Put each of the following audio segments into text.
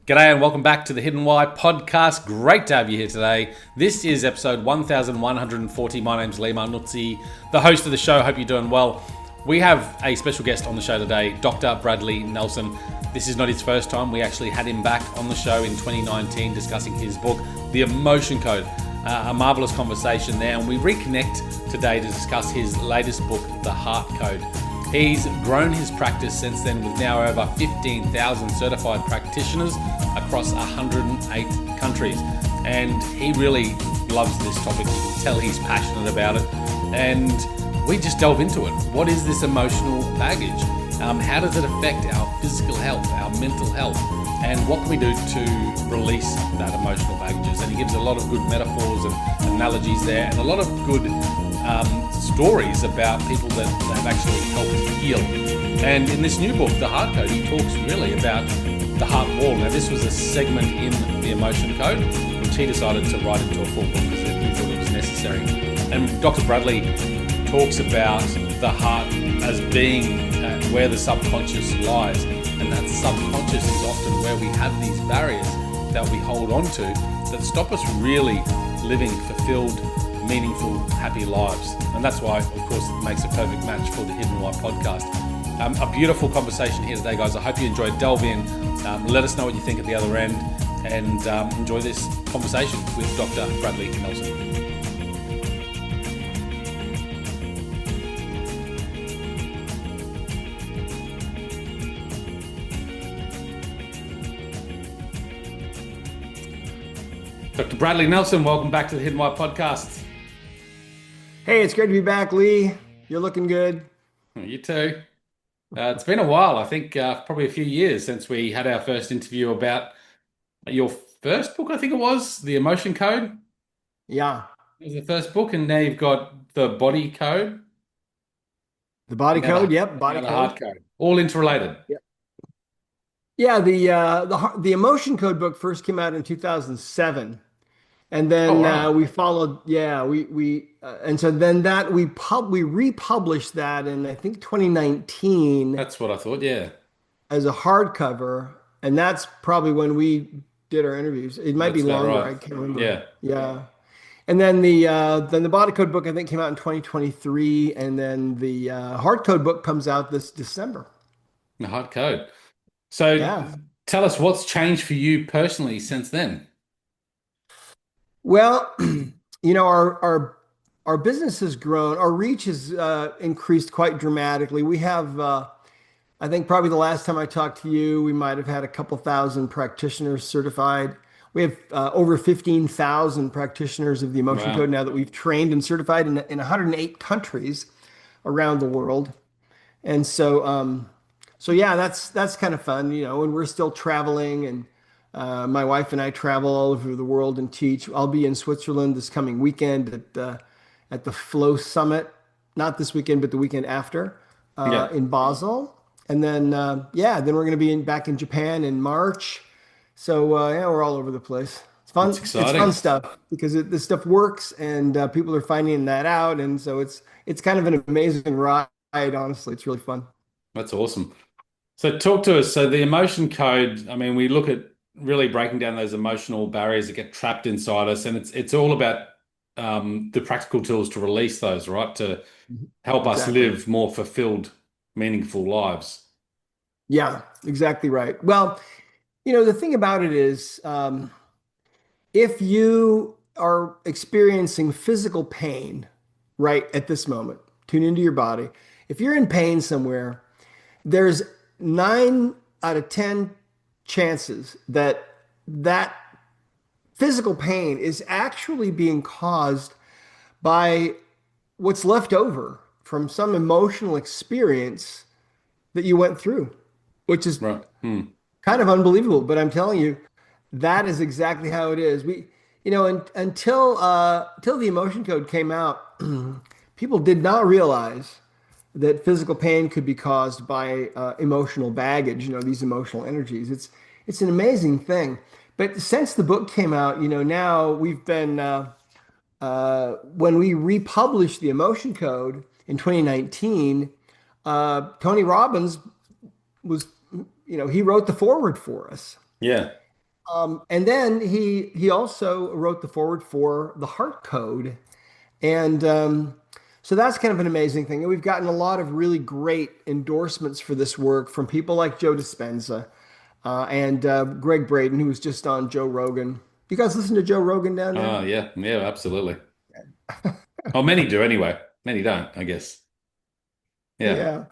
G'day and welcome back to the Hidden Why podcast. Great to have you here today. This is episode 1140. My name's Leigh Martinuzzi, the host of the show. Hope you're doing well. We have a special guest on the show today, Dr. Bradley Nelson. This is not his first time. We actually had him back on the show in 2019 discussing his book, The Emotion Code. A marvelous conversation there, and we reconnect today to discuss his latest book, The Heart Code. He's grown his practice since then with now over 15,000 certified practitioners across 108 countries. And he really loves this topic. You can tell he's passionate about it. And we just delve into it. What is this emotional baggage? How does it affect our physical health, our mental health? And what can we do to release that emotional baggages? And he gives a lot of good metaphors and analogies there, and a lot of good stories about people that have actually helped heal. And in this new book, The Heart Code, he talks really about the heart wall. Now, this was a segment in the Emotion Code, which he decided to write into a full book because he thought it was necessary. And Dr. Bradley talks about the heart as being where the subconscious lies. And that subconscious is often where we have these barriers that we hold on to that stop us really living fulfilled, meaningful, happy lives. And that's why, of course, it makes a perfect match for the Hidden Why podcast. A beautiful conversation here today, guys. I hope you enjoyed. Delve in. Let us know what you think at the other end, and enjoy this conversation with Dr. Bradley Nelson. Dr. Bradley Nelson, welcome back to the Hidden Why podcast. Hey, it's great to be back, Lee. You're looking good. You too. It's been a while. I think probably a few years since we had our first interview about your first book, I think it was, The Emotion Code. Yeah. It was the first book, and now you've got The Body Code. The Body Code, yep. Body The Code. Heart Code. All interrelated. Yep. Yeah, the Emotion Code book first came out in 2007. And then we followed, and so then that we republished that in I think 2019. That's what I thought, yeah. As a hardcover, and that's probably when we did our interviews. It might be longer, right. I can't remember. Yeah. Yeah. And then the Body Code book I think came out in 2023, and then the Heart Code book comes out this December. The Heart Code. So tell us what's changed for you personally since then. Well, our business has grown. Our reach has increased quite dramatically. We have, I think probably the last time I talked to you, we might have had a couple thousand practitioners certified. We have over 15,000 practitioners of the Emotion Code now that we've trained and certified in 108 countries around the world. And so yeah, that's kind of fun, and we're still traveling, and my wife and I travel all over the world and teach. I'll be in Switzerland this coming weekend at the Flow Summit, not this weekend, but the weekend after, in Basel. And then then we're going to be back in Japan in March. So we're all over the place. It's fun. That's exciting. It's fun stuff because this stuff works, and people are finding that out. And so it's kind of an amazing ride. Honestly, it's really fun. That's awesome. So talk to us. So the Emotion Code, I mean, we look at really breaking down those emotional barriers that get trapped inside us, and it's all about the practical tools to release those, right? To help us live more fulfilled, meaningful lives. Yeah, exactly right. Well, the thing about it is, if you are experiencing physical pain right at this moment, tune into your body. If you're in pain somewhere, there's 9 out of 10 chances that physical pain is actually being caused by what's left over from some emotional experience that you went through, which is kind of unbelievable. But I'm telling you, that is exactly how it is. Until the Emotion Code came out, people did not realize that physical pain could be caused by emotional baggage, these emotional energies. It's an amazing thing. But since the book came out, now we've been, when we republished the Emotion Code in 2019, Tony Robbins was, he wrote the foreword for us. Yeah. And then he also wrote the forward for the Heart Code, and so that's kind of an amazing thing. And we've gotten a lot of really great endorsements for this work from people like Joe Dispenza and Greg Braden, who was just on Joe Rogan. You guys listen to Joe Rogan down there? Oh, yeah, yeah, absolutely. Oh, many do anyway. Many don't, I guess. Yeah. Yeah,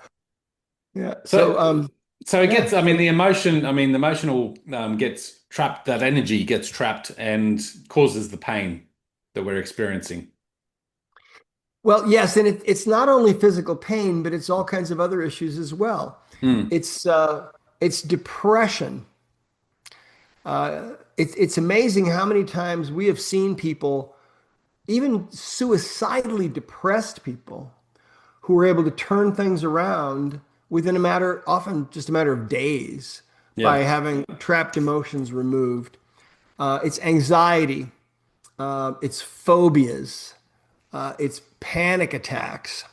yeah. So So, so it yeah. gets, I mean, the emotion, I mean, the emotional gets trapped, that energy gets trapped and causes the pain that we're experiencing. Well, yes, and it's not only physical pain, but it's all kinds of other issues as well. Mm, It's depression. It's amazing how many times we have seen people, even suicidally depressed people, who are able to turn things around within a matter, often just a matter of days, by yeah. having trapped emotions removed. It's anxiety, it's phobias, it's panic attacks.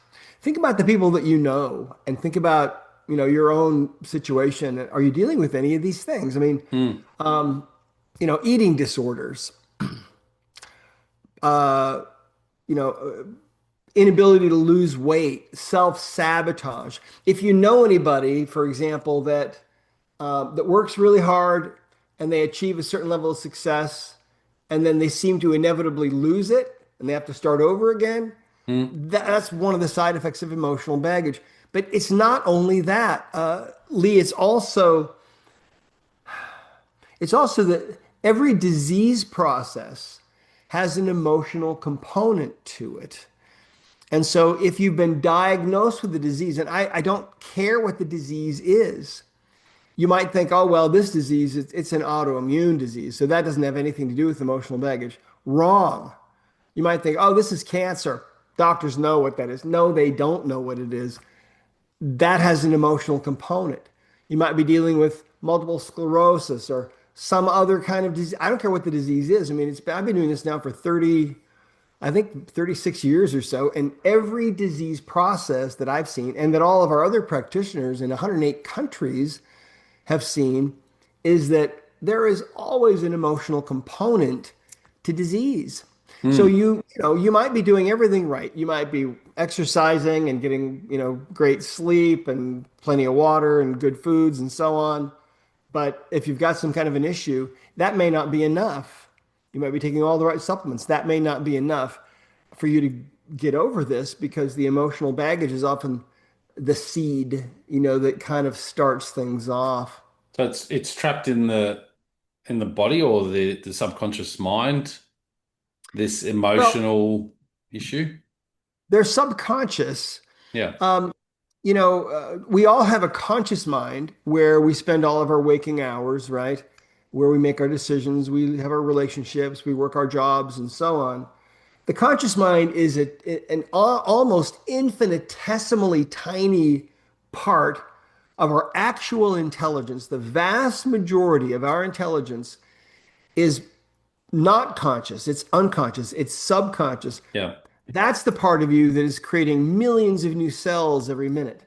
Think about the people that you know, and think about your own situation. Are you dealing with any of these things? I mean, Mm, eating disorders, you know, inability to lose weight, self-sabotage. If you know anybody, for example, that works really hard and they achieve a certain level of success, and then they seem to inevitably lose it and they have to start over again, mm. that's one of the side effects of emotional baggage. But it's not only that, Lee. It's also that every disease process has an emotional component to it. And so if you've been diagnosed with a disease, and I don't care what the disease is, you might think, oh, well, this disease, it's an autoimmune disease. So that doesn't have anything to do with emotional baggage. Wrong. You might think, oh, this is cancer. Doctors know what that is. No, they don't know what it is. That has an emotional component. You might be dealing with multiple sclerosis or some other kind of disease. I don't care what the disease is. I mean, I've been doing this now for 30, I think 36 years or so. And every disease process that I've seen and that all of our other practitioners in 108 countries have seen is that there is always an emotional component to disease. So Mm. you might be doing everything right. You might be exercising and getting, great sleep and plenty of water and good foods and so on. But if you've got some kind of an issue, that may not be enough. You might be taking all the right supplements. That may not be enough for you to get over this because the emotional baggage is often the seed, that kind of starts things off. So it's trapped in the body or the subconscious mind, this Well, emotional issue. they're subconscious. Yeah. We all have a conscious mind where we spend all of our waking hours, right? Where we make our decisions, we have our relationships, we work our jobs, and so on. The conscious mind is an almost infinitesimally tiny part of our actual intelligence. The vast majority of our intelligence is not conscious, it's unconscious, it's subconscious. Yeah. That's the part of you that is creating millions of new cells every minute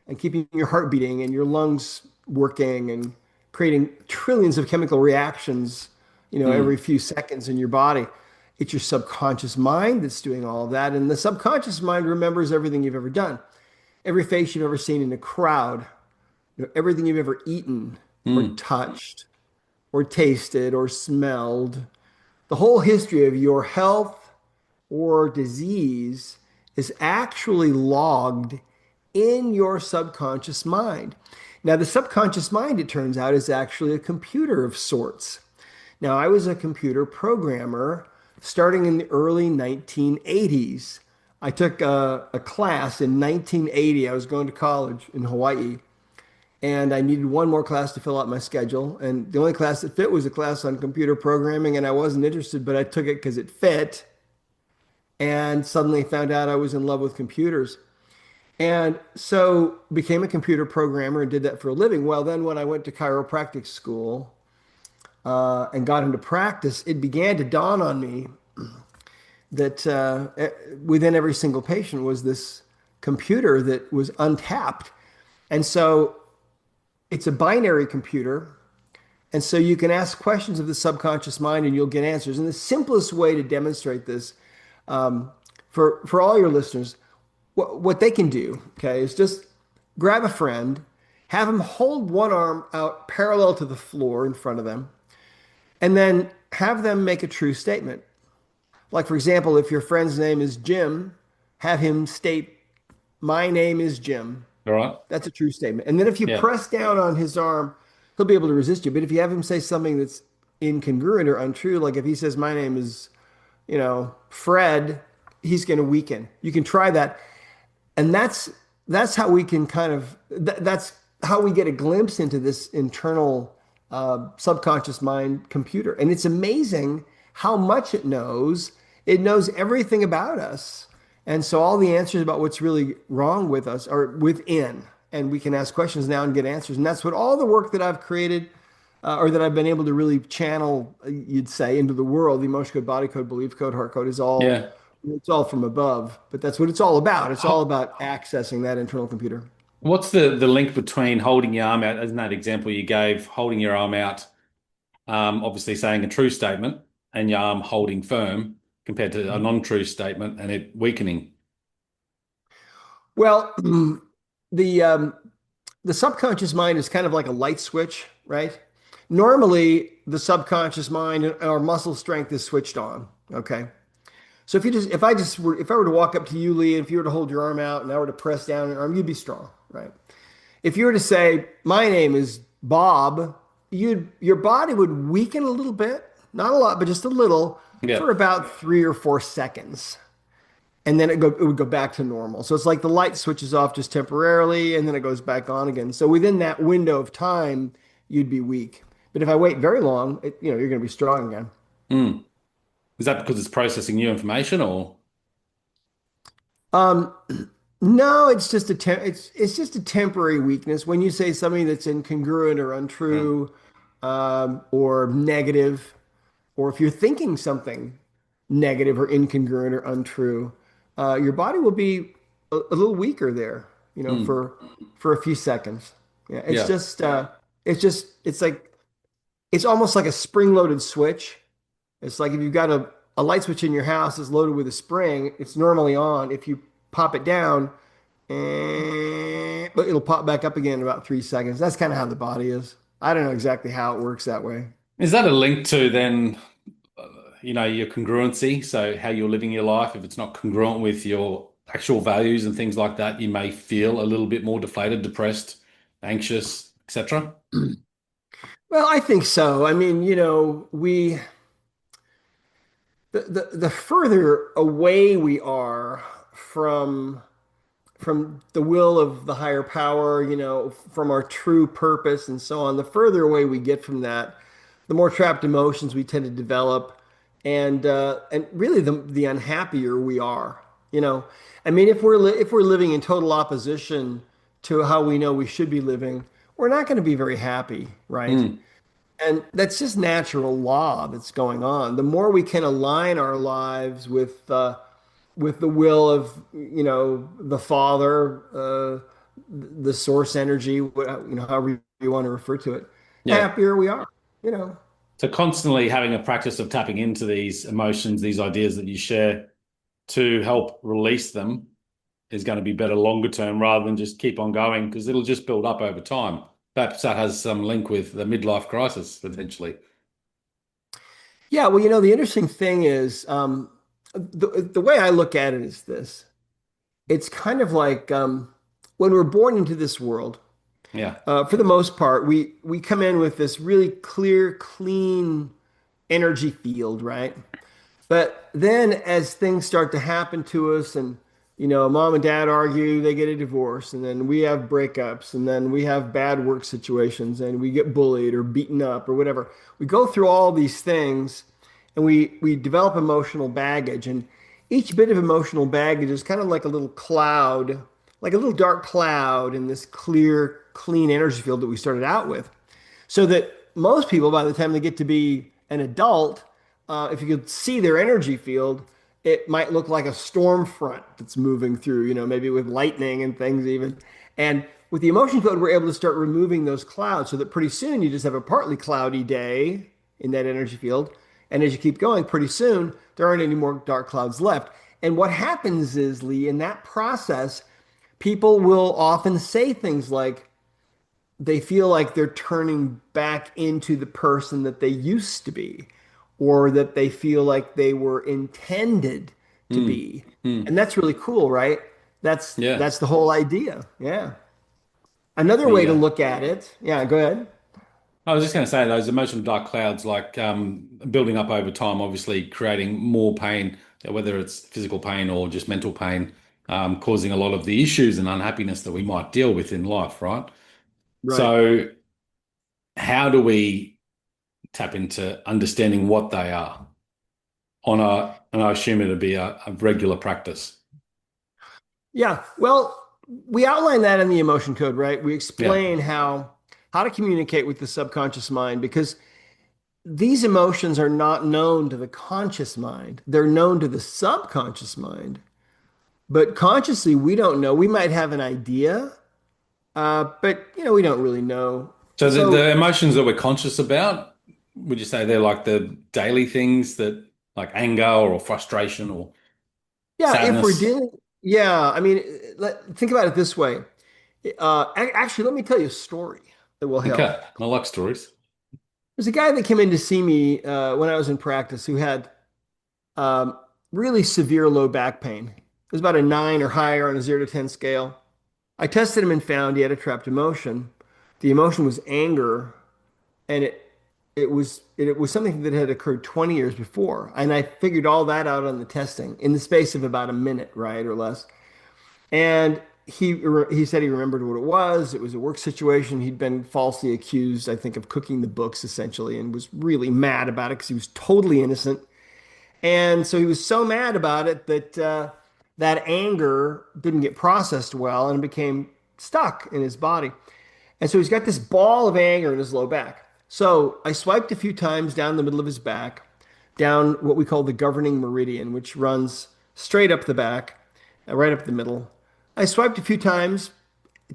and keeping your heart beating and your lungs working and creating trillions of chemical reactions, every Mm. few seconds in your body. It's your subconscious mind that's doing all of that. And the subconscious mind remembers everything you've ever done, every face you've ever seen in a crowd, everything you've ever eaten or Mm. touched or tasted or smelled. The whole history of your health or disease is actually logged in your subconscious mind. Now, the subconscious mind, it turns out, is actually a computer of sorts. Now, I was a computer programmer starting in the early 1980s. I took a class in 1980. I was going to college in Hawaii, and I needed one more class to fill out my schedule. And the only class that fit was a class on computer programming, and I wasn't interested, but I took it because it fit. And suddenly found out I was in love with computers. And so became a computer programmer and did that for a living. Well, then when I went to chiropractic school and got into practice, it began to dawn on me that within every single patient was this computer that was untapped. And so it's a binary computer. And so you can ask questions of the subconscious mind and you'll get answers. And the simplest way to demonstrate this for all your listeners, what they can do, okay, is just grab a friend, have them hold one arm out parallel to the floor in front of them, and then have them make a true statement. Like, for example, if your friend's name is Jim, have him state, "My name is Jim." All right. That's a true statement. And then if you Yeah. press down on his arm, he'll be able to resist you. But if you have him say something that's incongruent or untrue, like if he says, "My name is, Fred," he's going to weaken. You can try that. And that's how we can that's how we get a glimpse into this internal subconscious mind computer. And it's amazing how much it knows. It knows everything about us. And so all the answers about what's really wrong with us are within. And we can ask questions now and get answers. And that's what all the work that I've created or that I've been able to really channel, you'd say, into the world, the emotion code, body code, belief code, heart code is all, Yeah. it's all from above. But that's what it's all about. It's all Ho- about accessing that internal computer. What's the link between holding your arm out, as in that example you gave, holding your arm out, obviously saying a true statement, and your arm holding firm compared to a Mhm. non-true statement and it weakening? Well, the um, the subconscious mind is kind of like a light switch, right? Normally, the subconscious mind and our muscle strength is switched on. Okay. So if I were to walk up to you, Lee, and if you were to hold your arm out and I were to press down your arm, you'd be strong, right? If you were to say, "My name is Bob," your body would weaken a little bit, not a lot, but just a little, Yeah. for about 3 or 4 seconds. And then it would go back to normal. So it's like the light switches off just temporarily and then it goes back on again. So within that window of time, you'd be weak. But if I wait very long, you're going to be strong again. Mm. Is that because it's processing new information or? Um, no, it's just a temporary weakness. When you say something that's incongruent or Mm. untrue, or negative, or if you're thinking something negative or incongruent or untrue, your body will be a little weaker there, Mm. for a few seconds. Yeah, Yeah. it's almost like a spring-loaded switch. It's like if you've got a light switch in your house that's loaded with a spring, it's normally on. If you pop it down, but it'll pop back up again in about 3 seconds. That's kind of how the body is. I don't know exactly how it works that way. Is that a link to then, uh, your congruency? So how you're living your life, if it's not congruent with your actual values and things like that, you may feel a little bit more deflated, depressed, anxious, etc. Well, I think so. I mean, the further away we are from the will of the higher power, from our true purpose and so on, the further away we get from that, the more trapped emotions we tend to develop, and really the unhappier we are. I mean, if we're living in total opposition to how we know we should be living, we're not going to be very happy, right? Mm. And that's just natural law that's going on. The more we can align our lives with the will of the Father, the source energy, however you want to refer to it, the Yeah. happier we are. You know. So constantly having a practice of tapping into these emotions, these ideas that you share to help release them is going to be better longer term rather than just keep on going because it'll just build up over time. Perhaps that has some link with the midlife crisis potentially. Yeah, well, the interesting thing is, the way I look at it is this. It's kind of like when we're born into this world. Yeah. For the most part, we come in with this really clear, clean energy field, right? But then as things start to happen to us and mom and dad argue, they get a divorce, and then we have breakups, and then we have bad work situations, and we get bullied or beaten up or whatever. We go through all these things and we develop emotional baggage, and each bit of emotional baggage is kind of like a little cloud, like a little dark cloud in this clear, clean energy field that we started out with. So that most people, by the time they get to be an adult, if you could see their energy field, it might look like a storm front that's moving through, maybe with lightning and things even. And with the emotion code, we're able to start removing those clouds so that pretty soon you just have a partly cloudy day in that energy field. And as you keep going, pretty soon there aren't any more dark clouds left. And what happens is, Lee, in that process, people will often say things like they feel like they're turning back into the person that they used to be, or that they feel like they were intended to Mm, be. mm, And that's really cool, right? That's yeah. that's the whole idea. Yeah. Another way The to look at it, yeah, go ahead. I was just going to say those emotional dark clouds, like building up over time, obviously creating more pain, whether it's physical pain or just mental pain, causing a lot of the issues and unhappiness that we might deal with in life, right? Right. So, how do we tap into understanding what they are and I assume it'd be a regular practice. Yeah. Well, we outline that in the emotion code, right? We Yeah. explain how to communicate with the subconscious mind because these emotions are not known to the conscious mind. They're known to the subconscious mind. But consciously, we don't know. We might have an idea, but we don't really know. So the So emotions that we're conscious about, would you say they're like the daily things that like anger or frustration or yeah, if we're sadness? dealing, yeah, I mean, think about it this way. Actually, let me tell you a story that will help. Okay. I like stories. There's a guy that came in to see me when I was in practice who had um, really severe low back pain. It was about a 9 or higher on a 0 to 10 scale. I tested him and found he had a trapped emotion. The emotion was anger, and it was something that had occurred 20 years before. And I figured all that out on the testing in the space of about a minute, right, or less. And he said he remembered what it was. It was a work situation. He'd been falsely accused, I think, of cooking the books essentially, and was really mad about it because he was totally innocent. And so he was so mad about it that that anger didn't get processed well and became stuck in his body. And so he's got this ball of anger in his low back. So I swiped a few times down the middle of his back, down what we call the governing meridian, which runs straight up the back, right up the middle. I swiped a few times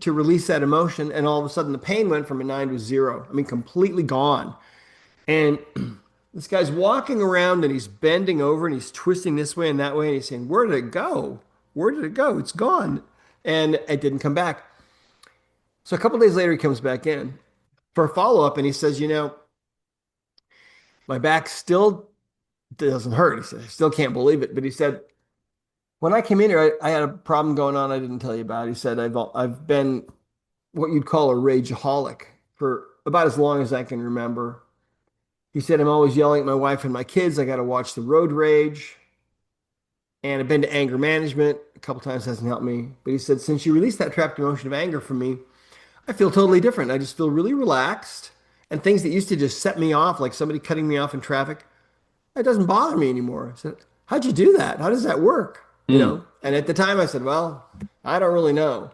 to release that emotion, and all of a sudden the pain went from a 9 to 0. I mean, completely gone. And this guy's walking around and he's bending over and he's twisting this way and that way, and he's saying, "Where did it go? Where did it go? It's gone." And it didn't come back. So a couple days later, he comes back in for a follow up and he says, my back still doesn't hurt. He said, "I still can't believe it." But he said, when I came in here, I had a problem going on I didn't tell you about. He said, I've been what you'd call a rageaholic for about as long as I can remember. He said, I'm always yelling at my wife and my kids. I got to watch the road rage. And I've been to anger management a couple times, hasn't helped me. But he said, since you released that trapped emotion of anger from me, I feel totally different. I just feel really relaxed. And things that used to just set me off, like somebody cutting me off in traffic, it doesn't bother me anymore. I said, how'd you do that? How does that work? Hmm. And at the time I said, well, I don't really know.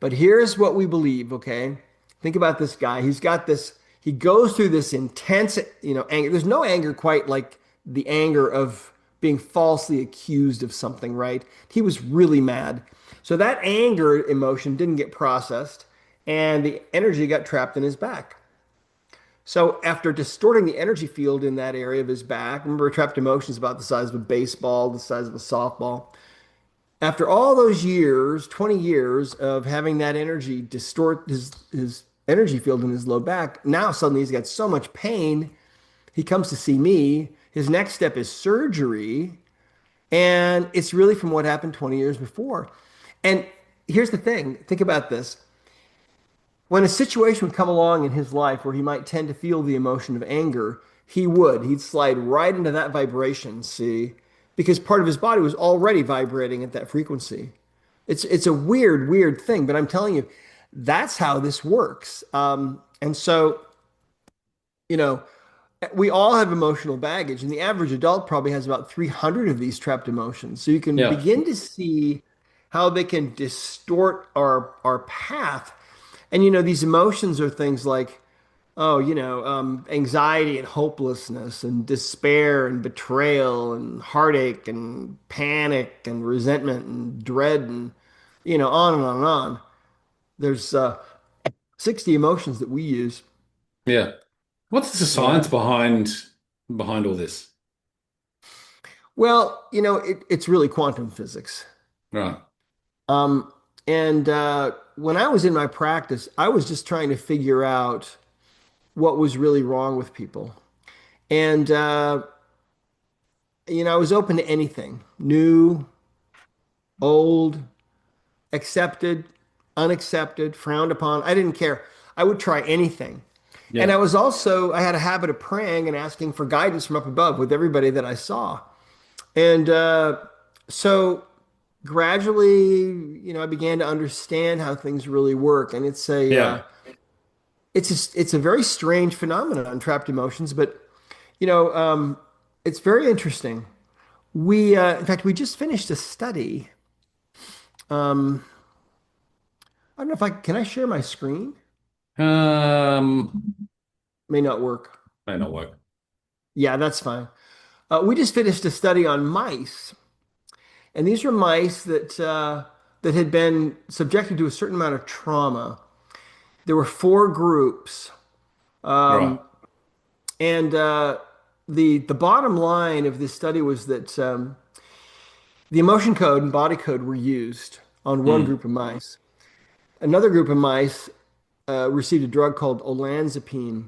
But here's what we believe, okay? Think about this guy. He goes through this intense, anger. There's no anger quite like the anger of being falsely accused of something, right? He was really mad. So that anger emotion didn't get processed and the energy got trapped in his back. So after distorting the energy field in that area of his back, remember trapped emotion is about the size of a baseball, the size of a softball. After all those years, 20 years of having that energy distort his energy field in his low back, now suddenly he's got so much pain. He comes to see me. His next step is surgery, and it's really from what happened 20 years before. And here's the thing, think about this. When a situation would come along in his life where he might tend to feel the emotion of anger, he'd slide right into that vibration, see? Because part of his body was already vibrating at that frequency. It's a weird, weird thing, but I'm telling you, that's how this works. And so, you know, we all have emotional baggage, and the average adult probably has about 300 of these trapped emotions. So you can Yeah. begin to see how they can distort our path. And these emotions are things like, oh, anxiety and hopelessness and despair and betrayal and heartache and panic and resentment and dread and on and on and on. There's 60 emotions that we use. Yeah. What's the Yeah. science behind all this? Well, it's really quantum physics. Right. Um, and when I was in my practice, I was just trying to figure out what was really wrong with people. And, I was open to anything new, old, accepted, unaccepted, frowned upon. I didn't care. I would try anything. And Yeah. I had a habit of praying and asking for guidance from up above with everybody that I saw. And so gradually, I began to understand how things really work. And Yeah. it's a very strange phenomenon, trapped emotions, but you know, um, it's very interesting. In fact, we just finished a study. Um, I don't know if can I share my screen? Um, May not work. may not work. Yeah, that's fine. We just finished a study on mice, and these were mice that had been subjected to a certain amount of trauma. There were four groups, Right. and the bottom line of this study was that the emotion code and body code were used on one Mm. group of mice. Another group of mice received a drug called olanzapine,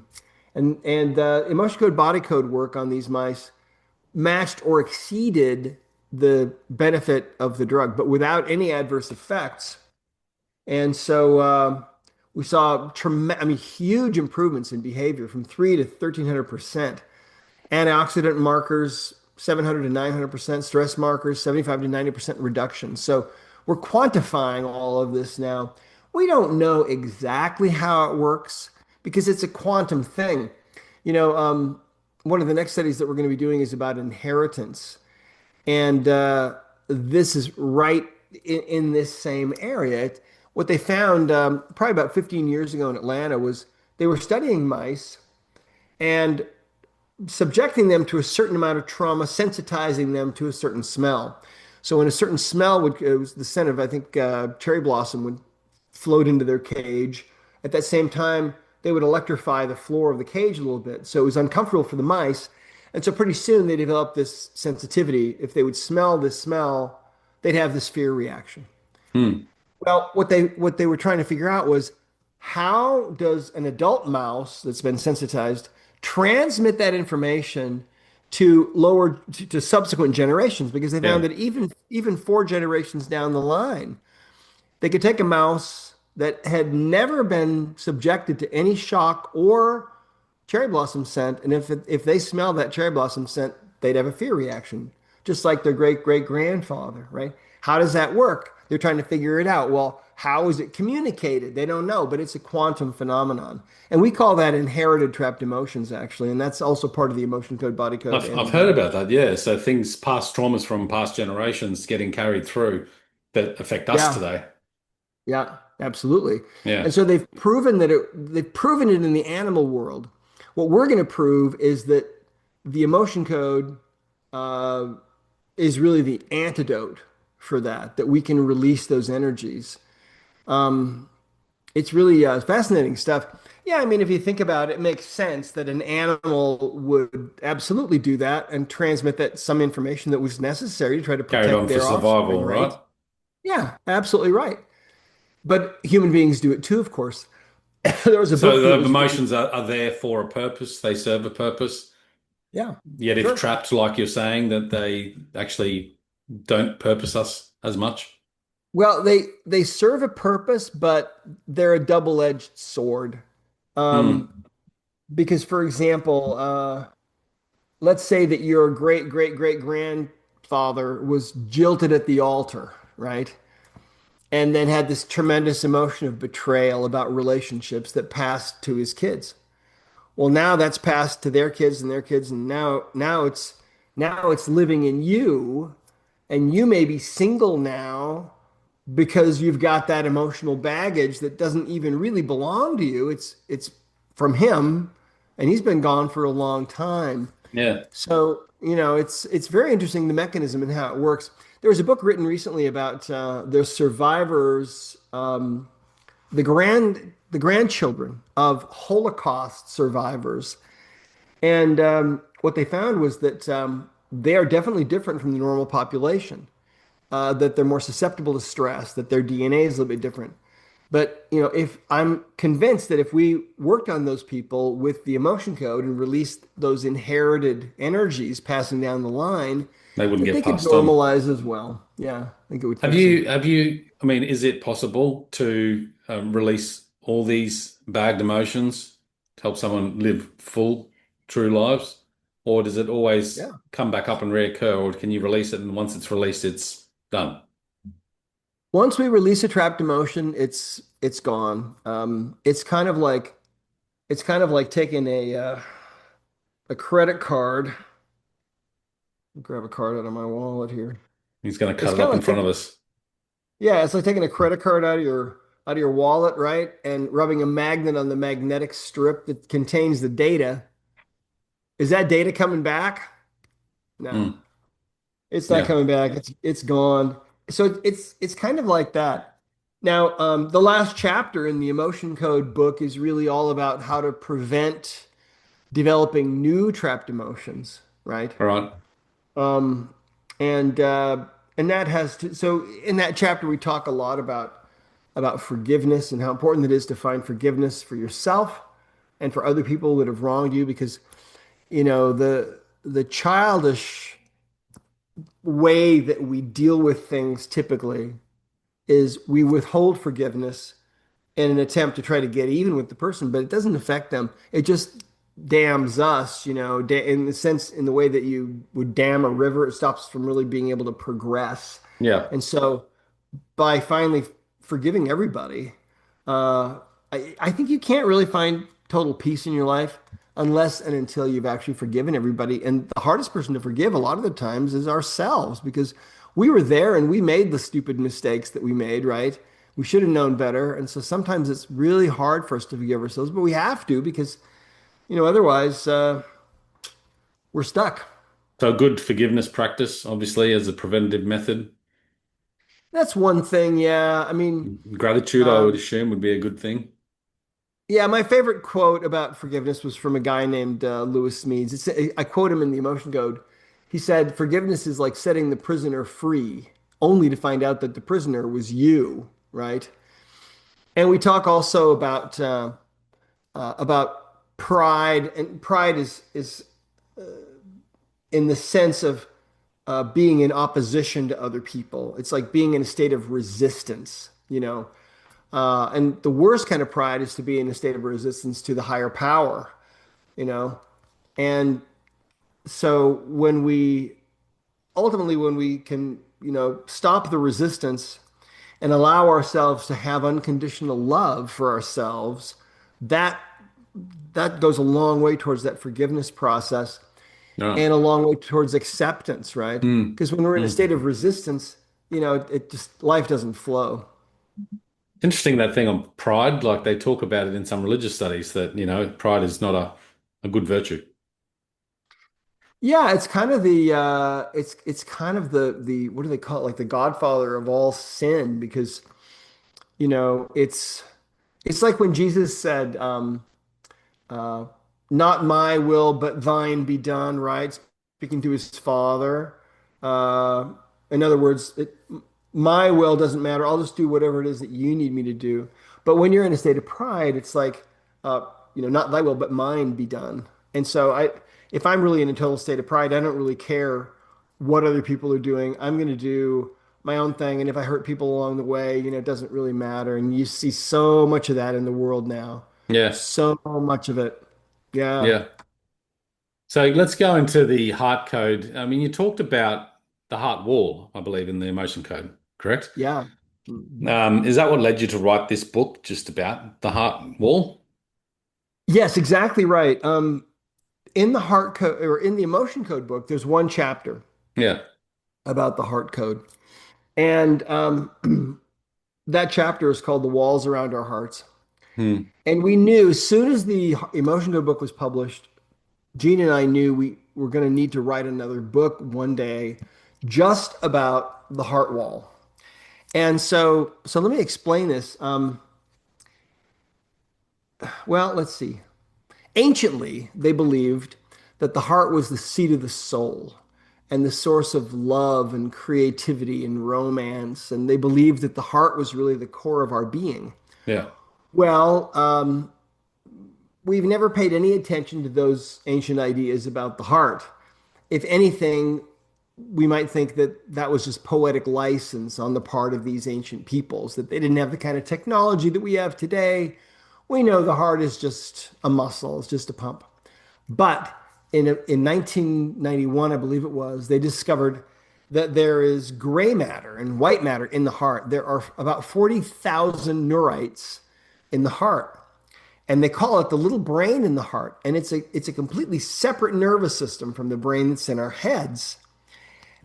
and emotion code body code work on these mice matched or exceeded the benefit of the drug, but without any adverse effects. And so we saw huge improvements in behavior from 3 to 1,300%. Antioxidant markers, 700 to 900%, stress markers, 75 to 90% reduction. So we're quantifying all of this now. We don't know exactly how it works because it's a quantum thing. You know, one of the next studies that we're going to be doing is about inheritance. And this is right in this same area. What they found probably about 15 years ago in Atlanta was they were studying mice and subjecting them to a certain amount of trauma, sensitizing them to a certain smell. So when a certain smell it was the scent of, I think, cherry blossom would float into their cage. At that same time, they would electrify the floor of the cage a little bit. So it was uncomfortable for the mice. And so pretty soon they developed this sensitivity. If they would smell this smell, they'd have this fear reaction. Mm. Well, what they were trying to figure out was how does an adult mouse that's been sensitized transmit that information to subsequent generations? Because they found Yeah. that even four generations down the line, they could take a mouse that had never been subjected to any shock or cherry blossom scent, and if they smell that cherry blossom scent, they'd have a fear reaction, just like their great great grandfather, right? How does that work? They're trying to figure it out. Well, how is it communicated? They don't know, but it's a quantum phenomenon, and we call that inherited trapped emotions, actually, and that's also part of the emotion code, body code, I've and heard about that. Yeah. So things, past traumas from past generations getting carried through that affect us yeah, today. yeah, absolutely. Yeah. And so they've proven it in the animal world. What we're going to prove is that the emotion code uh, is really the antidote for that, that we can release those energies. It's really fascinating stuff. Yeah, I mean, if you think about it, it makes sense that an animal would absolutely do that and transmit that some information that was necessary to try to Carried protect on for their offspring, survival, right? right? Yeah, absolutely right. But human beings do it too, of course. There was a So book that the was written. emotions are there for a purpose. They serve a purpose. Yeah, Yet if sure. trapped, like you're saying, that they actually don't purpose us as much. Well, they serve a purpose, but they're a double-edged sword. Um, Hmm. because, for example, let's say that your great great great grandfather was jilted at the altar, right? And then had this tremendous emotion of betrayal about relationships that passed to his kids. Well, now that's passed to their kids and their kids, and now it's living in you, and you may be single now because you've got that emotional baggage that doesn't even really belong to you. It's from him, and he's been gone for a long time. Yeah. So, it's very interesting the mechanism and how it works. There was a book written recently about the survivors. the grandchildren of Holocaust survivors. And what they found was that they are definitely different from the normal population, that they're more susceptible to stress, that their DNA is a little bit different. But, if I'm convinced that if we worked on those people with the emotion code and released those inherited energies passing down the line, They wouldn't that get they could passed on. normalize as well. Yeah, I think it would Have fix them. you, have you, I mean, is it possible to release all these bagged emotions to help someone live full, true lives? Or does it always Yeah. come back up and reoccur? Or can you release it and once it's released, it's done? Once we release a trapped emotion, it's gone. It's kind of like taking a credit card. Grab a card out of my wallet here. He's going to cut It's it kind up of in like front of taking us. Yeah, it's like taking a credit card out of your wallet, right? And rubbing a magnet on the magnetic strip that contains the data. Is that data coming back? No, Mm, it's not yeah. coming back. It's gone. So it's kind of like that. Now, the last chapter in the emotion code book is really all about how to prevent developing new trapped emotions, right? All right. Um, and that has to, so in that chapter we talk a lot about forgiveness and how important it is to find forgiveness for yourself and for other people that have wronged you, because the childish way that we deal with things typically is we withhold forgiveness in an attempt to try to get even with the person, but it doesn't affect them. It just dams us, in the sense, in the way that you would dam a river. It stops from really being able to progress. Yeah. And so by finally forgiving everybody, uh, I think you can't really find total peace in your life unless and until you've actually forgiven everybody. And the hardest person to forgive a lot of the times is ourselves, because we were there and we made the stupid mistakes that we made, right? We should have known better. And so sometimes it's really hard for us to forgive ourselves, but we have to, because, otherwise we're stuck. So good forgiveness practice, obviously, as a preventative method. That's one thing. Yeah. I mean, Gratitude, I would um, assume, would be a good thing. yeah, my favorite quote about forgiveness was from a guy named Lewis Smedes. I quote him in the Emotion Code. He said, "Forgiveness is like setting the prisoner free, only to find out that the prisoner was you." Right? And we talk also about pride, and pride is in the sense of being in opposition to other people. It's like being in a state of resistance. And the worst kind of pride is to be in a state of resistance to the higher power. you know and so when we can stop the resistance and allow ourselves to have unconditional love for ourselves, that that goes a long way towards that forgiveness process, Yeah. and a long way towards acceptance, right? Mm, Because when we're in a mm. state of resistance, it just, life doesn't flow. Interesting that thing on pride. Like they talk about it in some religious studies that, pride is not a good virtue. Yeah, it's kind of it's kind of the what do they call it? Like the godfather of all sin, because it's like when Jesus said, uh, "Not my will, but thine be done," right? Speaking to his father. Uh, in other words, my will doesn't matter. I'll just do whatever it is that you need me to do. But when you're in a state of pride, it's like, not thy will, but mine be done. And so if I'm really in a total state of pride, I don't really care what other people are doing. I'm going to do my own thing. And if I hurt people along the way, it doesn't really matter. And you see so much of that in the world now. Yeah. So much of it. Yeah. Yeah. So let's go into the heart code. I mean, you talked about the heart wall, I believe, in the emotion code, correct? Yeah. Mhm. Is that what led you to write this book just about the heart wall? Yes, exactly right. In the heart code, or in the emotion code book, there's one chapter Yeah. about the heart code. And that chapter is called The Walls Around Our Hearts. Hmm. And we knew as soon as the emotion code book was published, Gene and I knew we were going to need to write another book one day just about the heart wall. And so let me explain this. well, let's see. Anciently, they believed that the heart was the seat of the soul and the source of love and creativity and romance. And they believed that the heart was really the core of our being. Yeah. Well, we've never paid any attention to those ancient ideas about the heart. If anything, we might think that that was just poetic license on the part of these ancient peoples, that they didn't have the kind of technology that we have today. We know the heart is just a muscle, it's just a pump. But in 1991, I believe it was, they discovered that there is gray matter and white matter in the heart. There are about 40,000 neurites in the heart. And they call it the little brain in the heart. And it's a completely separate nervous system from the brain that's in our heads.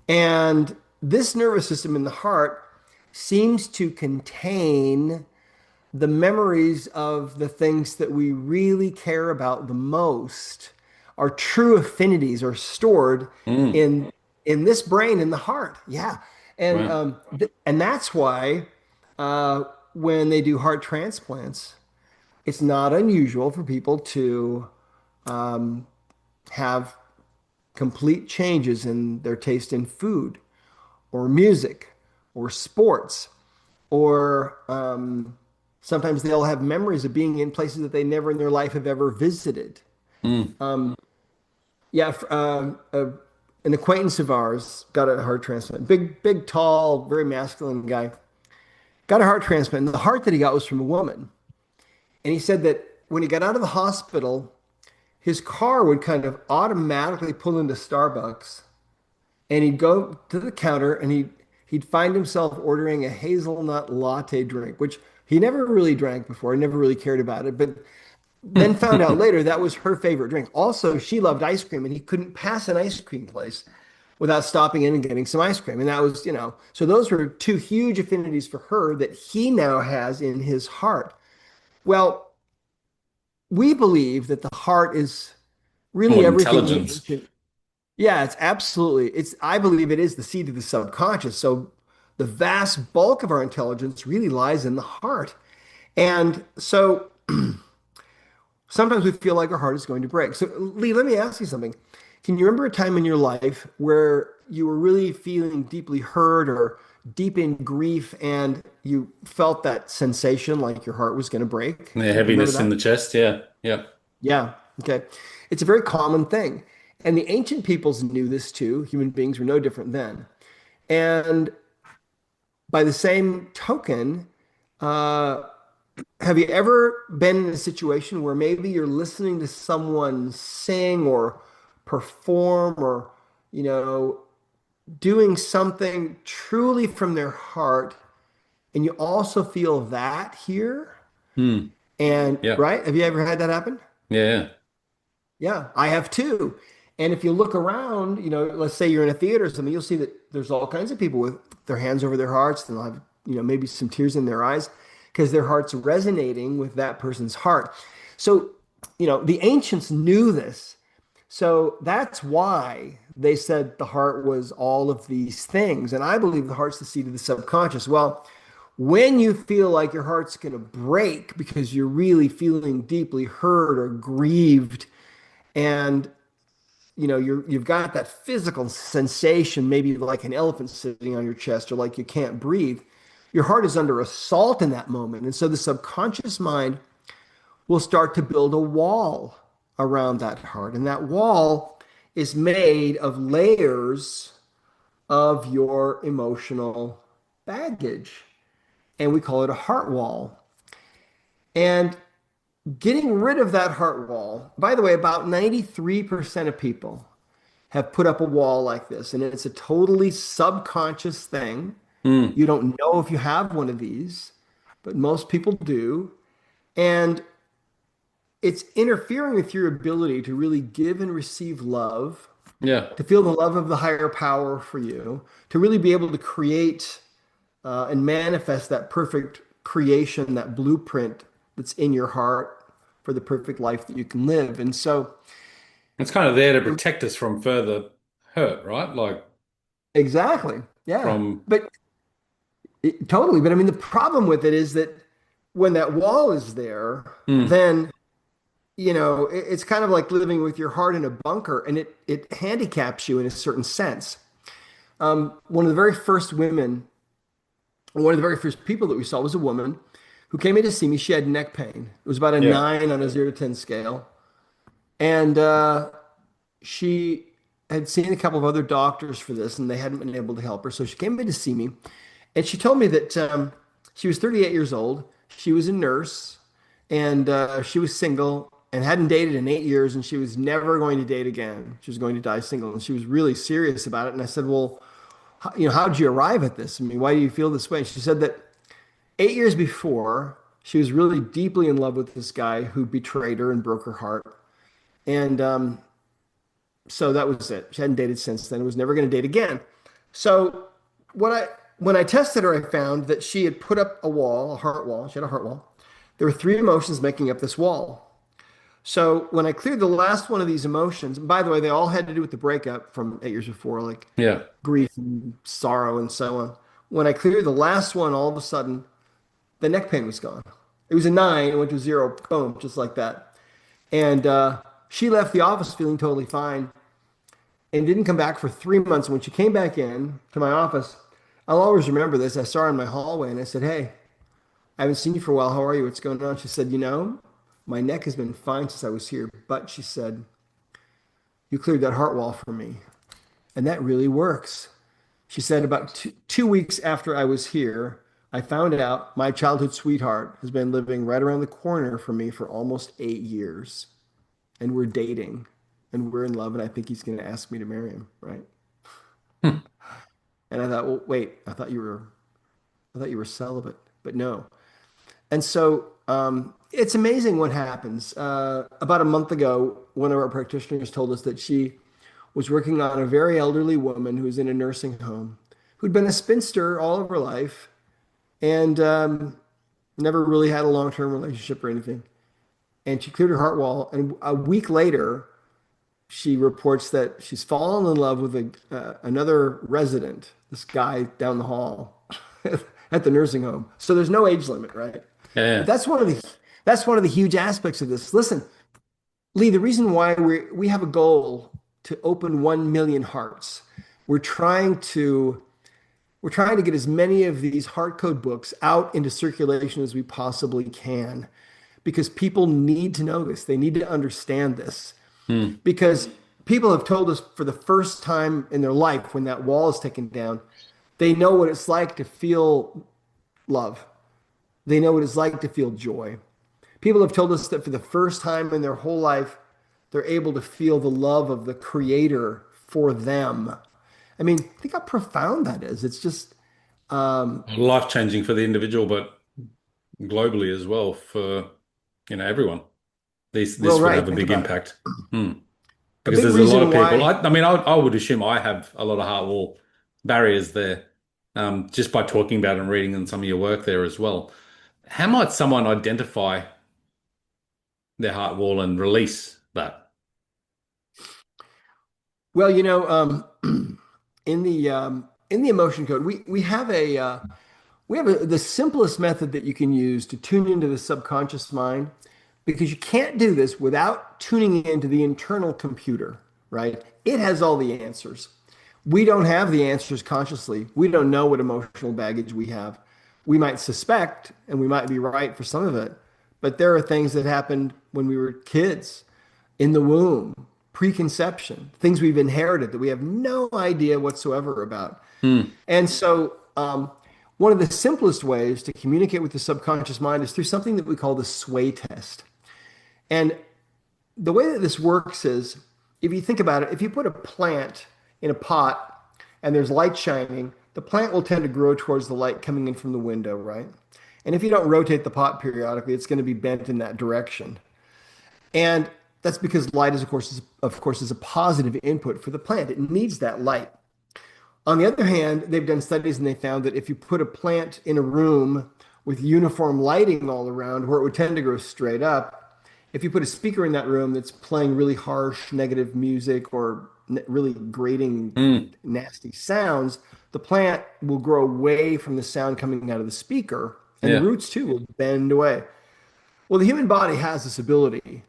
And this nervous system in the heart seems to contain the memories of the things that we really care about the most. Our true affinities are stored Mm. in this brain in the heart. Yeah, and Wow. and that's why uh, when they do heart transplants, it's not unusual for people to have complete changes in their taste in food or music or sports or sometimes they'll have memories of being in places that they never in their life have ever visited. Mm. Yeah, an acquaintance of ours got a heart transplant. Big, tall, very masculine guy. Got a heart transplant. And the heart that he got was from a woman. And he said that when he got out of the hospital, his car would kind of automatically pull into Starbucks and he'd go to the counter and he'd find himself ordering a hazelnut latte drink, which he never really drank before. He never really cared about it, but then found out later that was her favorite drink. Also, she loved ice cream and he couldn't pass an ice cream place without stopping in and getting some ice cream. And that was, so those were two huge affinities for her that he now has in his heart. Well, we believe that the heart is Oh, really everything the intelligence. ancient. Yeah, it's absolutely. I believe it is the seat of the subconscious. So the vast bulk of our intelligence really lies in the heart. And so sometimes we feel like our heart is going to break. So Lee, let me ask you something. Can you remember a time in your life where you were really feeling deeply hurt or deep in grief and you felt that sensation like your heart was going to break? Yeah, Do you remember heaviness in that? the chest. Yeah. Yeah. Yeah. Okay. It's a very common thing. And the ancient peoples knew this too. Human beings were no different then. And by the same token, uh, have you ever been in a situation where maybe you're listening to someone sing or perform or, you know, doing something truly from their heart, and you also feel that here? Mm. And Yeah. right? Have you ever had that happen? Yeah. Yeah, I have too. And if you look around, let's say you're in a theater or something, you'll see that there's all kinds of people with their hands over their hearts, and they'll have, maybe some tears in their eyes because their heart's resonating with that person's heart. So, the ancients knew this. So that's why they said the heart was all of these things. And I believe the heart's the seat of the subconscious. Well, when you feel like your heart's going to break because you're really feeling deeply hurt or grieved, and you've got that physical sensation, maybe like an elephant sitting on your chest or like you can't breathe, your heart is under assault in that moment. And so the subconscious mind will start to build a wall around that heart. And that wall is made of layers of your emotional baggage. And we call it a heart wall. And getting rid of that heart wall, by the way, about 93% of people have put up a wall like this, and it's a totally subconscious thing. Mm. You don't know if you have one of these, but most people do. And it's interfering with your ability to really give and receive love, Yeah. to feel the love of the higher power for you, to really be able to create and manifest that perfect creation, that blueprint that's in your heart for the perfect life that you can live. And so, It's kind of there to protect us from further hurt, right? Like exactly. Yeah. from, But totally. But I mean, the problem with it is that when that wall is there, Mm. then it's kind of like living with your heart in a bunker, and it handicaps you in a certain sense. One of the very first women, one of the very first people that we saw was a woman who came in to see me. She had neck pain. It was about a Yeah. 9 on a 0 to 10 scale. And she had seen a couple of other doctors for this, and they hadn't been able to help her. So she came in to see me, and she told me that she was 38 years old. She was a nurse, and she was single and hadn't dated in 8 years, and she was never going to date again. She was going to die single, and she was really serious about it. And I said, "Well, how did you arrive at this? I mean, why do you feel this way?" She said that 8 years before, she was really deeply in love with this guy who betrayed her and broke her heart. And so that was it. She hadn't dated since then. Was never going to date again. So when I tested her, I found that she had put up a wall, a heart wall. She had a heart wall. There were three emotions making up this wall. So when I cleared the last one of these emotions, and by the way, they all had to do with the breakup from 8 years before, like Yeah. grief and sorrow and so on. When I cleared the last one, all of a sudden, the neck pain was gone. It was a 9, it went to 0, boom, just like that. And she left the office feeling totally fine and didn't come back for 3 months. When she came back in to my office, I'll always remember this. I saw her in my hallway and I said, "Hey, I haven't seen you for a while. How are you? What's going on?" She said, "My neck has been fine since I was here, but," she said, "you cleared that heart wall for me. And that really works." She said, "About 2 weeks after I was here, I found out my childhood sweetheart has been living right around the corner from me for almost 8 years. And we're dating and we're in love. And I think he's going to ask me to marry him." Right. Hmm. And I thought, well, wait, I thought you were celibate, but no. And so it's amazing what happens. About a month ago, one of our practitioners told us that she was working on a very elderly woman who was in a nursing home, who'd been a spinster all of her life and never really had a long-term relationship or anything. And she cleared her heart wall. And a week later, she reports that she's fallen in love with another resident, this guy down the hall at the nursing home. So there's no age limit, right? But Yeah. that's one of the huge aspects of this. Listen, Lee, the reason why we have a goal to open 1 million hearts. We're trying to we're trying to get as many of these heart code books out into circulation as we possibly can because people need to know this. They need to understand this Hmm. because people have told us for the first time in their life when that wall is taken down, they know what it's like to feel love. They know what it's like to feel joy. People have told us that for the first time in their whole life, they're able to feel the love of the Creator for them. I mean, think how profound that is. It's just, Life changing for the individual, but globally as well for everyone. This well, would right. have a Think big about it. impact. Hmm. A Because big there's a lot reason of people. why, I mean, I would assume I have a lot of heart wall barriers there, just by talking about and reading and some of your work there as well. How might someone identify their heart wall and release that? well, in the emotion code, we have the simplest method that you can use to tune into the subconscious mind because you can't do this without tuning into the internal computer, right? It has all the answers. We don't have the answers consciously. We don't know what emotional baggage we have. We might suspect, and we might be right for some of it, but there are things that happened when we were kids, in the womb, preconception, things we've inherited that we have no idea whatsoever about. Hmm. And so, one of the simplest ways to communicate with the subconscious mind is through something that we call the sway test. And the way that this works is if you think about it, if you put a plant in a pot and there's light shining, the plant will tend to grow towards the light coming in from the window, right? And if you don't rotate the pot periodically, it's going to be bent in that direction. And that's because light is a positive input for the plant. It needs that light. On the other hand, they've done studies and they found that if you put a plant in a room with uniform lighting all around where it would tend to grow straight up, if you put a speaker in that room that's playing really harsh negative music or really grating, Hmm. nasty sounds, the plant will grow away from the sound coming out of the speaker. and the Yeah. roots too will bend away. Well, the human body has this ability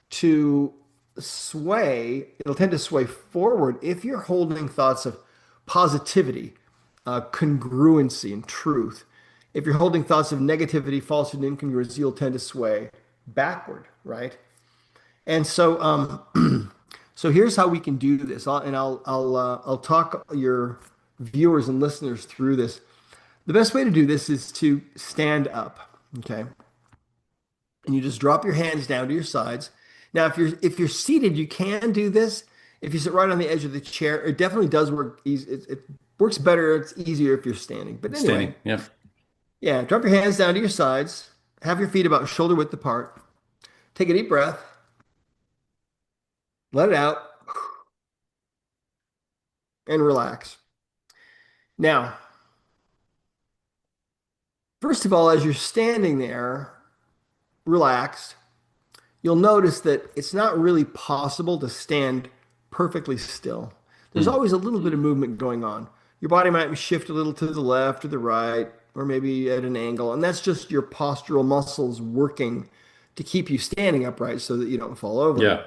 to sway, it'll tend to sway forward if you're holding thoughts of positivity, congruency, and truth. If you're holding thoughts of negativity, falsehood, and incongruency, you'll tend to sway backward, right? And so, so here's how we can do this. I'll talk your viewers and listeners through this. The best way to do this is to stand up, okay? And you just drop your hands down to your sides. Now, if you're seated, you can do this. If you sit right on the edge of the chair, it definitely does work easy. It works better. It's easier if you're standing. But Standing. anyway, Yeah. yeah, drop your hands down to your sides. Have your feet about shoulder width apart. Take a deep breath. Let it out and relax. Now, first of all, as you're standing there, relaxed, you'll notice that it's not really possible to stand perfectly still. There's Mm. always a little bit of movement going on. Your body might shift a little to the left or the right, or maybe at an angle, and that's just your postural muscles working to keep you standing upright so that you don't fall over. Yeah.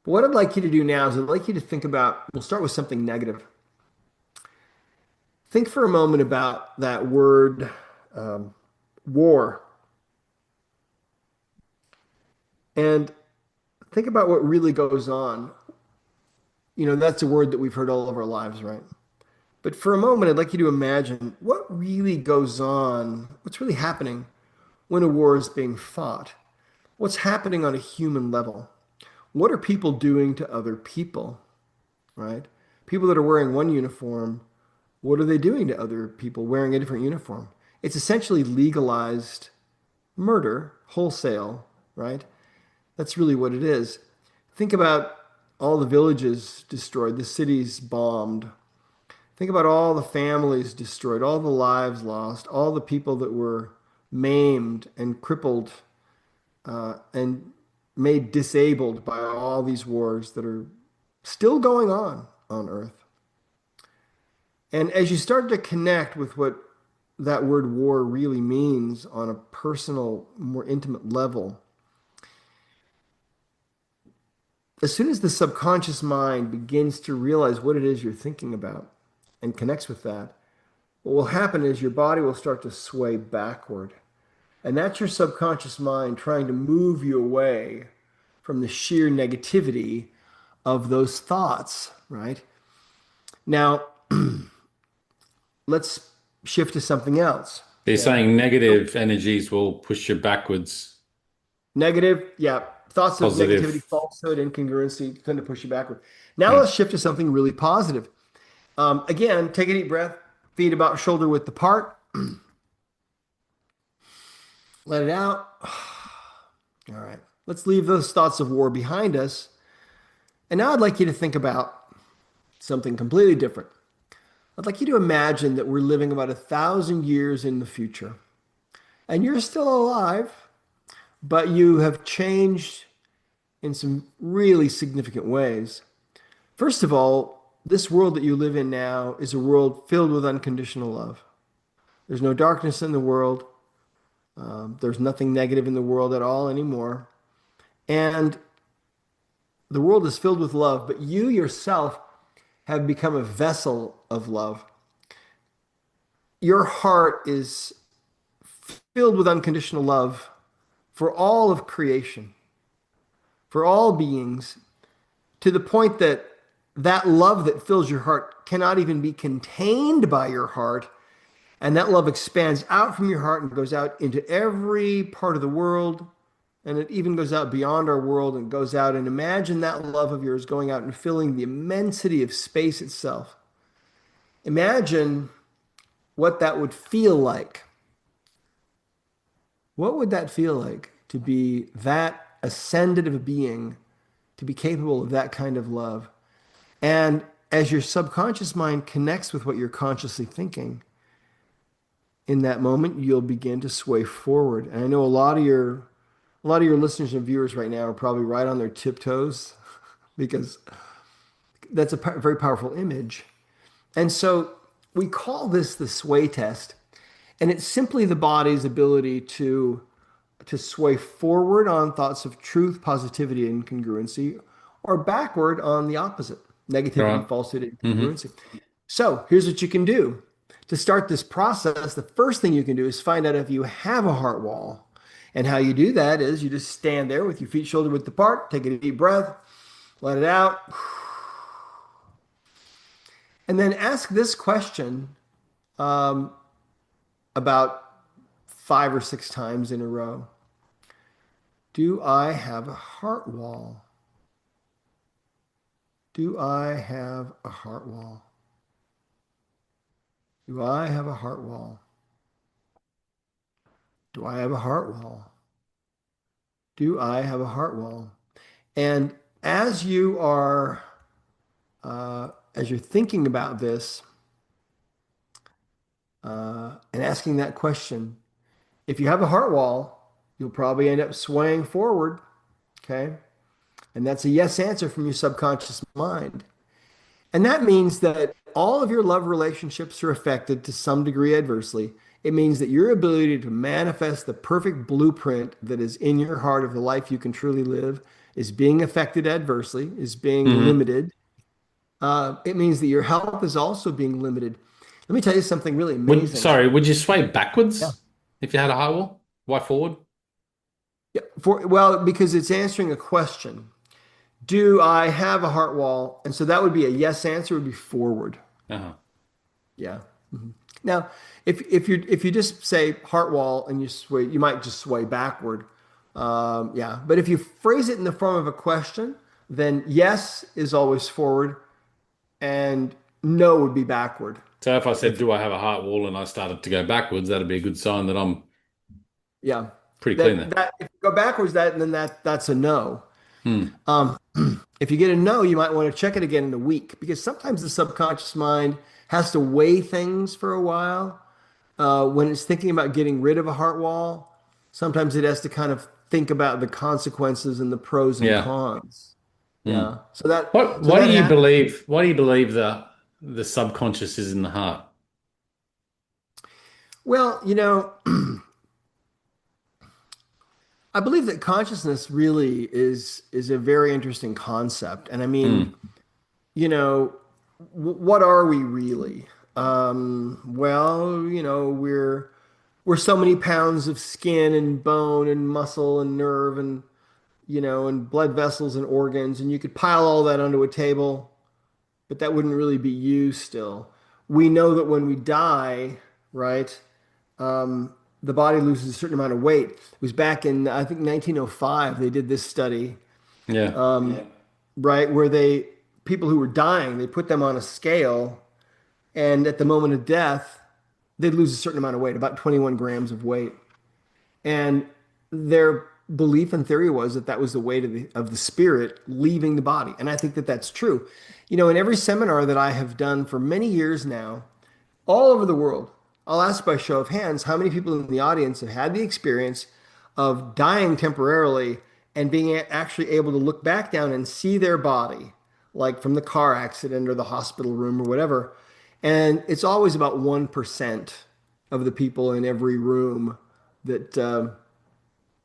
But what I'd like you to do now is I'd like you to think about, we'll start with something negative. Think for a moment about that word war, and think about what really goes on. You know, that's a word that we've heard all of our lives, right? But for a moment, I'd like you to imagine what really goes on, what's really happening when a war is being fought. What's happening on a human level? What are people doing to other people, right? People that are wearing one uniform, what are they doing to other people wearing a different uniform? It's essentially legalized murder, wholesale, right? That's really what it is. Think about all the villages destroyed, the cities bombed. Think about all the families destroyed, all the lives lost, all the people that were maimed and crippled and made disabled by all these wars that are still going on Earth. And as you start to connect with what that word war really means on a personal, more intimate level, as soon as the subconscious mind begins to realize what it is you're thinking about and connects with that, what will happen is your body will start to sway backward. And that's your subconscious mind trying to move you away from the sheer negativity of those thoughts, right? Now, let's shift to something else. They're Okay. saying negative energies will push you backwards. Negative, yeah. Thoughts of negativity, Positive. falsehood, incongruency tend to push you backward. Now Yeah. let's shift to something really positive. Again, take a deep breath, feet about shoulder width apart. Let it out. All right. Let's leave those thoughts of war behind us. And now I'd like you to think about something completely different. I'd like you to imagine that we're living about 1,000 years in the future. And you're still alive, but you have changed in some really significant ways. First of all, this world that you live in now is a world filled with unconditional love. There's no darkness in the world. There's nothing negative in the world at all anymore. And the world is filled with love, but you yourself have become a vessel of love. Your heart is filled with unconditional love for all of creation, for all beings, to the point that that love that fills your heart cannot even be contained by your heart. And that love expands out from your heart and goes out into every part of the world. And it even goes out beyond our world and goes out. And imagine that love of yours going out and filling the immensity of space itself. Imagine what that would feel like. What would that feel like to be that ascended of a being, to be capable of that kind of love? And as your subconscious mind connects with what you're consciously thinking, in that moment, you'll begin to sway forward. And I know a lot of your listeners and viewers right now are probably right on their tiptoes because that's a very powerful image. And so we call this the sway test. And it's simply the body's ability to sway forward on thoughts of truth, positivity, and congruency, or backward on the opposite, negativity, Right. falsehood, and Mm-hmm. congruency. So here's what you can do. To start this process, the first thing you can do is find out if you have a heart wall. And how you do that is you just stand there with your feet shoulder width apart, take a deep breath, let it out, and then ask this question about 5 or 6 times in a row. Do I have a heart wall? Do I have a heart wall? Do I have a heart wall? Do I have a heart wall? Do I have a heart wall? And as you are, as you're thinking about this and asking that question, if you have a heart wall, you'll probably end up swaying forward. Okay. And that's a yes answer from your subconscious mind. And that means that all of your love relationships are affected to some degree adversely. It means that your ability to manifest the perfect blueprint that is in your heart of the life you can truly live is being affected adversely, is being Mm-hmm. limited. It means that your health is also being limited. Let me tell you something really amazing. Would you sway Yeah. backwards if you had a high wall? Why forward? Yeah. Because it's answering a question. Do I have a heart wall? And so that would be a yes answer would be forward. Uh-huh. Yeah. Now, if you just say heart wall and you sway, you might just sway backward. Yeah. But if you phrase it in the form of a question, then yes is always forward and no would be backward. So if I said, If do I have a heart wall, and I started to go backwards, that'd be a good sign that I'm yeah, pretty clean that there. that if you go backwards, that's a no. Hmm. Um, if you get a no, you might want to check it again in a week because sometimes the subconscious mind has to weigh things for a while. When it's thinking about getting rid of a heart wall, sometimes it has to kind of think about the consequences and the pros and Yeah. cons. Hmm. Yeah. What So why do that you happens. believe why do you believe the subconscious is in the heart? Well, I believe that consciousness really is a very interesting concept. And I mean, Hmm. what are we really? Well, we're so many pounds of skin and bone and muscle and nerve and and blood vessels and organs, and you could pile all that onto a table, but that wouldn't really be you still. We know that when we die, right, the body loses a certain amount of weight. It was back in, I think, 1905, they did this study, Yeah. right, where people who were dying, they put them on a scale, and at the moment of death, they'd lose a certain amount of weight, about 21 grams of weight. And their belief and theory was that that was the weight of the spirit leaving the body. And I think that that's true. In every seminar that I have done for many years now, all over the world, I'll ask by show of hands how many people in the audience have had the experience of dying temporarily and being actually able to look back down and see their body, like from the car accident or the hospital room or whatever. And it's always about 1% of the people in every room that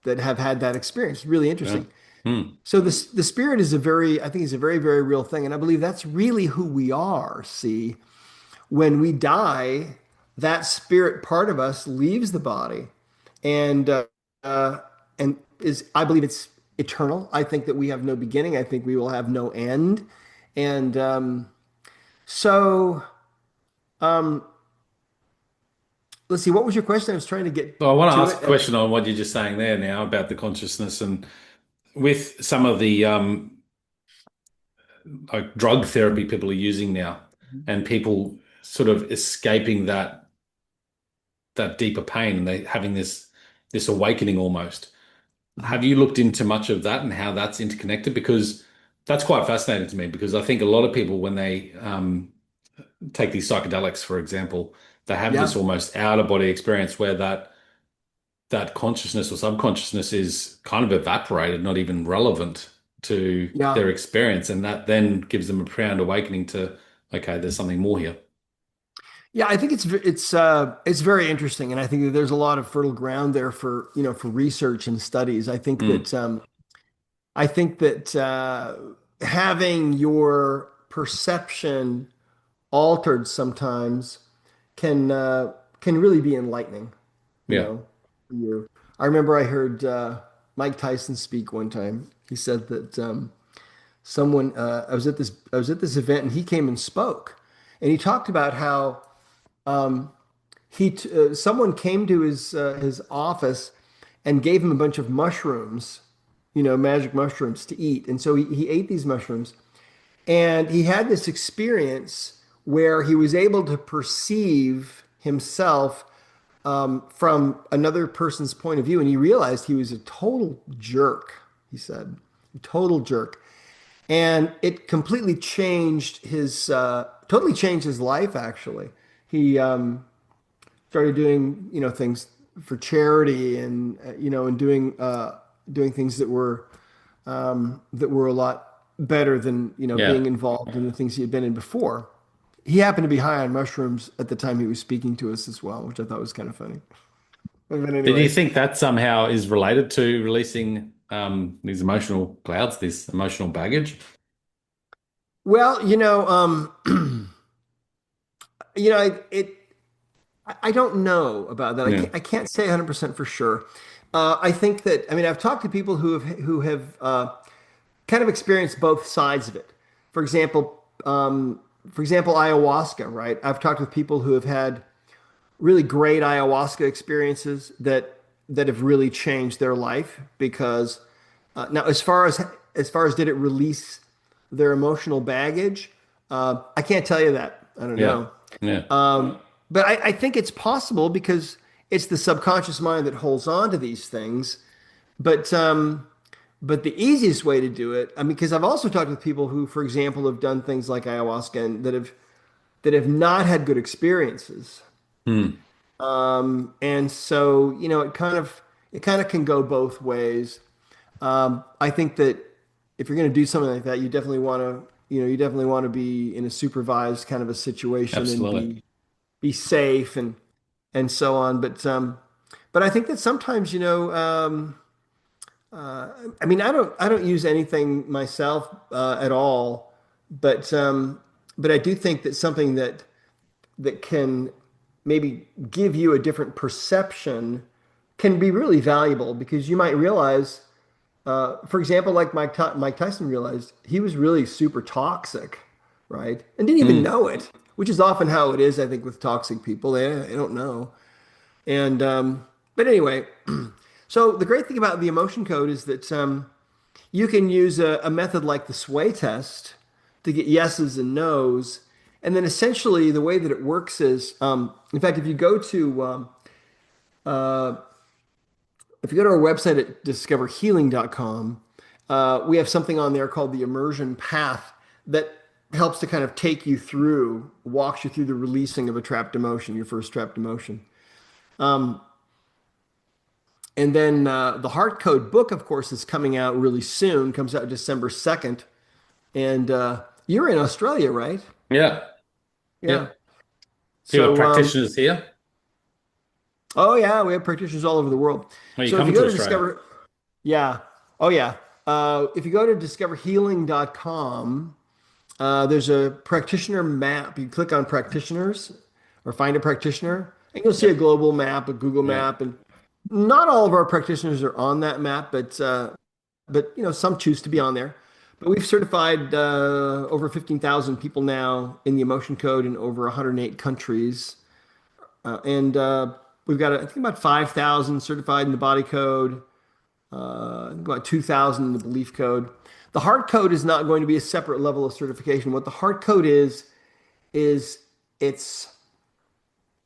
that have had that experience. It's really Yeah. interesting. Hmm. So the spirit is I think is a very, very real thing. And I believe that's really who we are. See, when we die, that spirit part of us leaves the body and, uh, and I believe it's eternal. I think that we have no beginning. I think we will have no end. And, so, um, let's see, what was your question? I was trying to get So I want to to ask a it. question on what you're just saying there now about the consciousness and with some of the like drug therapy people are using now and people sort of escaping that deeper pain and they having this awakening almost. Mhm. Have you looked into much of that and how that's interconnected? Because that's quite fascinating to me because I think a lot of people when they take these psychedelics, for example, they have this Yeah. almost out of body experience where that consciousness or subconsciousness is kind of evaporated, not even relevant to Yeah. their experience. And that then gives them a profound awakening to, okay, there's something more here. Yeah, I think it's very interesting, and I think that there's a lot of fertile ground there for for research and studies. Mm. I think that having your perception altered sometimes can really be enlightening. You Yeah. know, you. I remember I heard Mike Tyson speak one time. He said that someone I was at this event and he came and spoke, and he talked about how someone came to his office and gave him a bunch of mushrooms, magic mushrooms to eat, and so he ate these mushrooms, and he had this experience where he was able to perceive himself from another person's point of view, and he realized he was a total jerk. He said, total jerk, and it completely changed totally changed his life. Actually, he started doing things for charity and and doing things that were a lot better than Yeah. being involved in the things he had been in before. He happened to be high on mushrooms at the time he was speaking to us as well, which I thought was kind of funny. But Do you anyway, think that somehow is related to releasing these emotional clouds, this emotional baggage? well, I don't know about that. Yeah. I can't say 100% for sure. I think that, I mean, I've talked to people who have kind of experienced both sides of it. For example, ayahuasca, right? I've talked with people who have had really great ayahuasca experiences that have really changed their life because now as far as did it release their emotional baggage, I can't tell you that. I don't Yeah. know. Yeah. But I think it's possible because it's the subconscious mind that holds on to these things. But but the easiest way to do it, I mean, because I've also talked with people who, for example, have done things like ayahuasca and that have not had good experiences. Hmm. And so, it kind of can go both ways. I think that if you're going to do something like that, you definitely want to be in a supervised kind of a situation and Absolutely. be safe and so on. But I think that sometimes, I mean, I don't use anything myself at all, but but I do think that something that can maybe give you a different perception can be really valuable because you might realize, for example, like Mike Tyson realized he was really super toxic, right? And didn't even Hmm. know it, which is often how it is, I think, with toxic people. They don't know. And but anyway, so the great thing about the emotion code is that you can use a method like the sway test to get yeses and nos. And then essentially the way that it works is, in fact, if you go to our website at discoverhealing.com, we have something on there called the immersion path that helps to kind of walks you through the releasing of a trapped emotion, your first trapped emotion. And then the Heart Code book, of course, is coming out really soon, comes out December 2nd. And you're in Australia, right? Yeah. Yeah. Yep. You got So, practitioners here? oh yeah, we have practitioners all over the world. Are you So if you coming go to to Australia? Discover, yeah, oh yeah. If you go to discoverhealing.com, there's a practitioner map. You click on practitioners or find a practitioner, and you'll see a Yep. global map, a Google Yeah. map, and not all of our practitioners are on that map, but some choose to be on there. But we've certified over 15,000 people now in the emotion code in over 108 countries. And we've got, I think, about 5,000 certified in the body code, I think about 2,000 in the belief code. The heart code is not going to be a separate level of certification. What the heart code is it's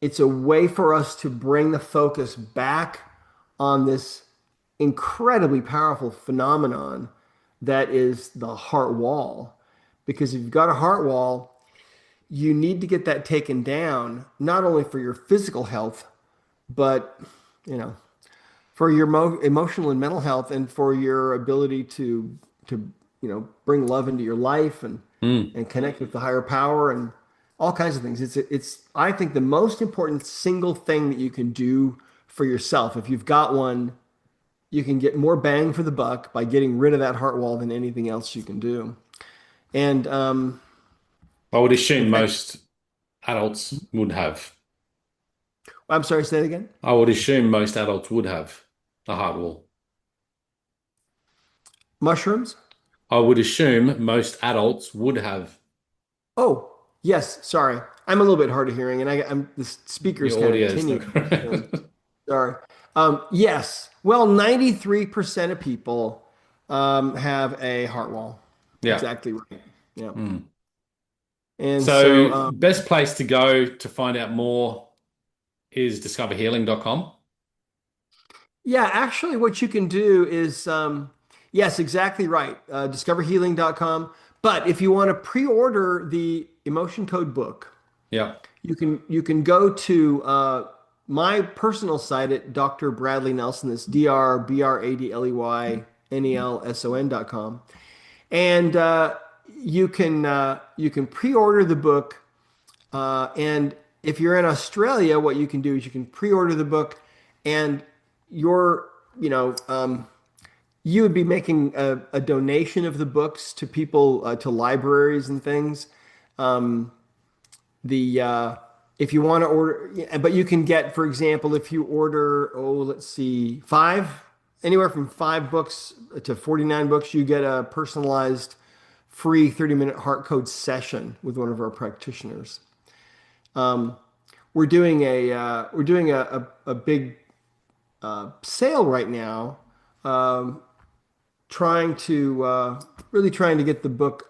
it's a way for us to bring the focus back on this incredibly powerful phenomenon that is the heart wall. Because if you've got a heart wall, you need to get that taken down, not only for your physical health, but you know, for your emotional and mental health, and for your ability to bring love into your life Hmm. and connect with the higher power. And all kinds of things. It's I think the most important single thing that you can do for yourself. If you've got one, you can get more bang for the buck by getting rid of that heart wall than anything else you can do. And I would in assume fact, most adults would have. I'm sorry, say it again. I would assume most adults would have a heart wall. Mushrooms? I would assume most adults would have. Oh, yes. Sorry, I'm a little bit hard of hearing, and I'm the speaker's Your kind of audio is not tinny. So correct. sorry. Yes. Well, 93% of people have a heart wall. Yeah. Exactly right. Yeah. Mm. And so, So, best place to go to find out more is discoverhealing.com. yeah, actually, what you can do is, yes, exactly right. Discoverhealing.com. But if you want to pre-order the emotion code book, Yeah. you can go to my personal site at Dr. Bradley Nelson. That's DrBradleynelson.com, and you can pre-order the book. And if you're in Australia, what you can do is you can pre-order the book, and you're you know you would be making a donation of the books to people to libraries and things. Um, the If you want to order, yeah, but you can get, for example, if you order, oh, let's see, anywhere from 5 books to 49 books, you get a personalized free 30-minute heart code session with one of our practitioners. Um, we're doing a big sale right now, um, trying to really trying to get the book,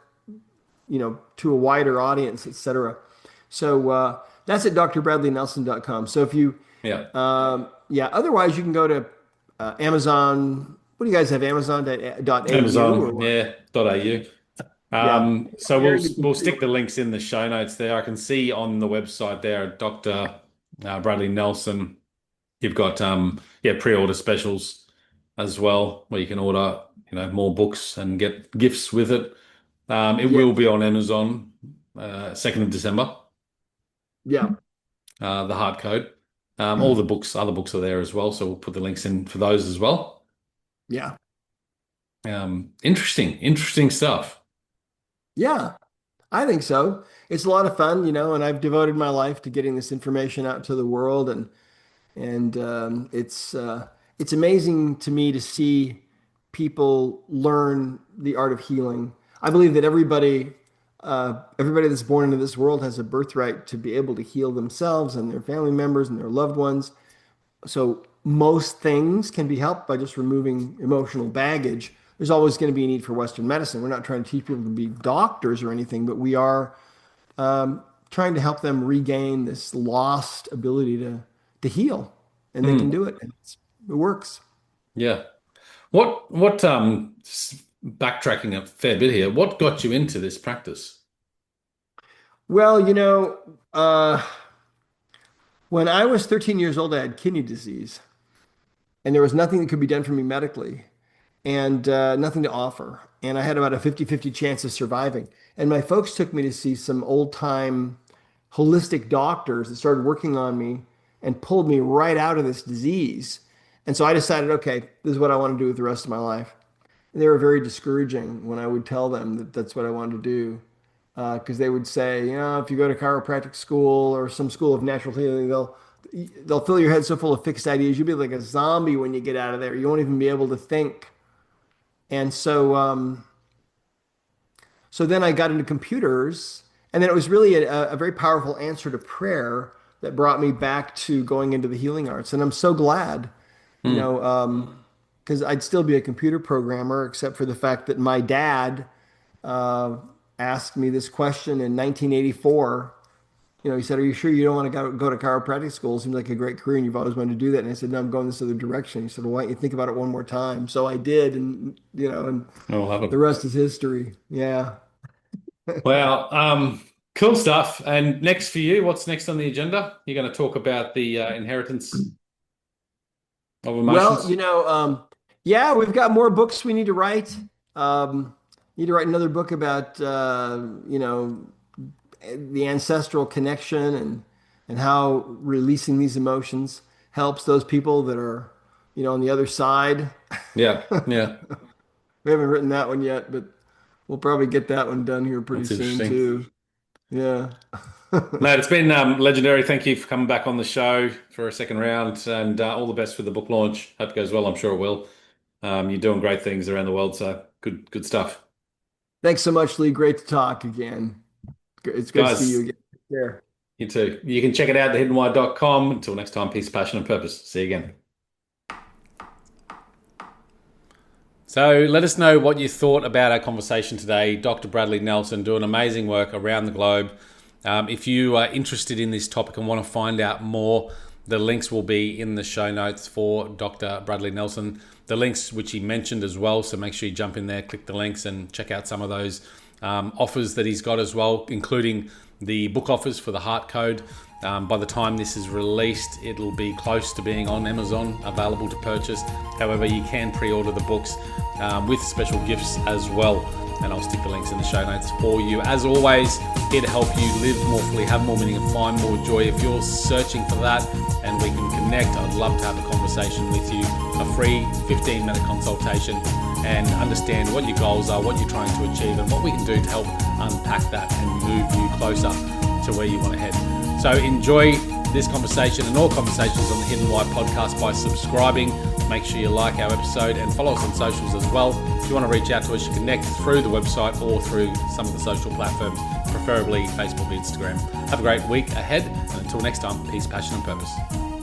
to a wider audience, etc. So that's at drbradleynelson.com. So if you, Yeah. yeah, otherwise you can go to Amazon. What do you guys have? Amazon.au or Amazon, what? yeah, .au. Yeah. So There we'll you can we'll stick the pre-order. links in the show notes there. I can see on the website there, Dr. Bradley Nelson. You've got yeah, pre-order specials as well, where you can order, more books and get gifts with it. It Yeah. will be on Amazon 2nd of December, Yeah. the hard code. All the books, other books are there as well, so we'll put the links in for those as well. Yeah. Interesting stuff. Yeah. I think so. It's a lot of fun, and I've devoted my life to getting this information out to the world, and it's amazing to me to see people learn the art of healing. I believe that everybody that's born into this world has a birthright to be able to heal themselves and their family members and their loved ones. So most things can be helped by just removing emotional baggage. There's always going to be a need for Western medicine. We're not trying to teach people to be doctors or anything, but we are trying to help them regain this lost ability to heal, and they can Hmm. do it. And it works. Yeah. Backtracking a fair bit here, what got you into this practice? Well, when I was 13 years old, I had kidney disease, and there was nothing that could be done for me medically, and nothing to offer. And I had about a 50-50 chance of surviving. And my folks took me to see some old time holistic doctors that started working on me and pulled me right out of this disease. And so I decided, okay, this is what I want to do with the rest of my life. And they were very discouraging when I would tell them that that's what I wanted to do. Because they would say, if you go to chiropractic school or some school of natural healing, they'll fill your head so full of fixed ideas, you'll be like a zombie when you get out of there. You won't even be able to think. And so then I got into computers, and then it was really a very powerful answer to prayer that brought me back to going into the healing arts. And I'm so glad, Hmm. because I'd still be a computer programmer, except for the fact that my dad uh, asked me this question in 1984. He said, "Are you sure you don't want to go to chiropractic school? It seems like a great career, and you've always wanted to do that." And I said, "No, I'm going this other direction." He said, "Well, why don't you think about it one more time?" So I did, and I'll have the it. rest is history. Yeah. Well, cool stuff. And next for you, what's next on the agenda? You're going to talk about the inheritance of Well, emotions. yeah, we've got more books we need to write. Need to write another book about, the ancestral connection and how releasing these emotions helps those people that are, on the other side. Yeah, yeah. We haven't written that one yet, but we'll probably get that one done here pretty That's soon interesting. too. Yeah. Mate, it's been legendary. Thank you for coming back on the show for a second round, and all the best for the book launch. Hope it goes well. I'm sure it will. You're doing great things around the world, so good stuff. Thanks so much, Lee. Great to talk again. It's good to see you Guys, again. Take care. you too. You can check it out, thehiddenwhy.com. Until next time, peace, passion, and purpose. See you again. So let us know what you thought about our conversation today. Dr. Bradley Nelson doing amazing work around the globe. If you are interested in this topic and want to find out more, the links will be in the show notes for Dr. Bradley Nelson. The links which he mentioned as well, so make sure you jump in there, click the links and check out some of those offers that he's got as well, including the book offers for the Heart Code. By the time this is released, it'll be close to being on Amazon, available to purchase. However, you can pre-order the books with special gifts as well. And I'll stick the links in the show notes for you. As always, here to help you live more fully, have more meaning, and find more joy. If you're searching for that and we can connect, I'd love to have a conversation with you, a free 15-minute consultation, and understand what your goals are, what you're trying to achieve, and what we can do to help unpack that and move you closer to where you want to head. So enjoy this conversation and all conversations on the Hidden Why podcast by subscribing. Make sure you like our episode and follow us on socials as well. If you want to reach out to us, you can connect through the website or through some of the social platforms, preferably Facebook and Instagram. Have a great week ahead, and until next time, peace, passion, and purpose.